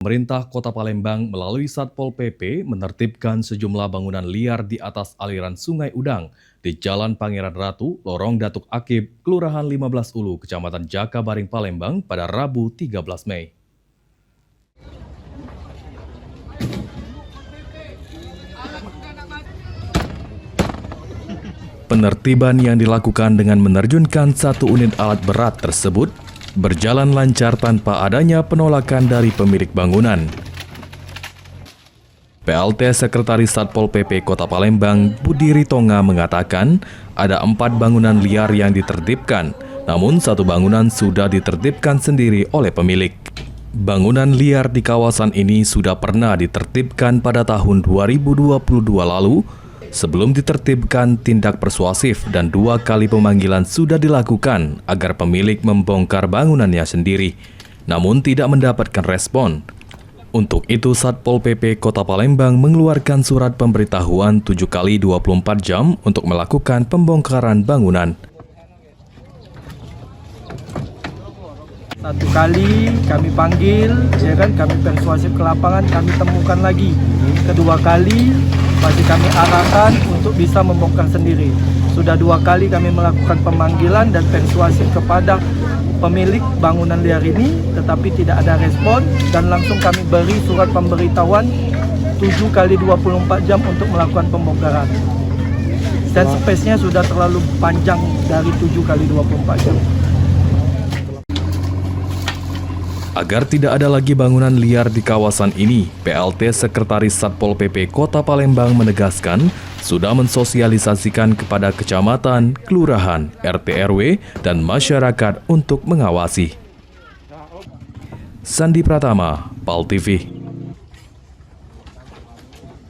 Pemerintah Kota Palembang melalui Satpol PP menertibkan sejumlah bangunan liar di atas aliran Sungai Udang di Jalan Pangeran Ratu, Lorong Datuk Akib, Kelurahan 15 Ulu, Kecamatan Jakabaring, Palembang pada Rabu 13 Mei. Penertiban yang dilakukan dengan menerjunkan satu unit alat berat tersebut berjalan lancar tanpa adanya penolakan dari pemilik bangunan. PLT Sekretaris Satpol PP Kota Palembang, Budi Ritonga mengatakan ada 4 bangunan liar yang ditertibkan, namun satu bangunan sudah ditertibkan sendiri oleh pemilik. Bangunan liar di kawasan ini sudah pernah ditertibkan pada tahun 2022 lalu. Sebelum ditertibkan, tindak persuasif dan 2 kali pemanggilan sudah dilakukan agar pemilik membongkar bangunannya sendiri, namun tidak mendapatkan respon. Untuk itu, Satpol PP Kota Palembang mengeluarkan surat pemberitahuan 7 kali 24 jam untuk melakukan pembongkaran bangunan. Satu kali kami panggil, kami persuasif ke lapangan, kami temukan lagi. Kedua kali masih kami arahkan untuk bisa membongkar sendiri. Sudah 2 kali kami melakukan pemanggilan dan persuasif kepada pemilik bangunan liar ini, tetapi tidak ada respon dan langsung kami beri surat pemberitahuan 7 kali 24 jam untuk melakukan pembongkaran. Dan space-nya sudah terlalu panjang dari 7 kali 24 jam. Agar tidak ada lagi bangunan liar di kawasan ini, PLT Sekretaris Satpol PP Kota Palembang menegaskan sudah mensosialisasikan kepada kecamatan, kelurahan, RT RW, dan masyarakat untuk mengawasi. Sandi Pratama, PAL TV.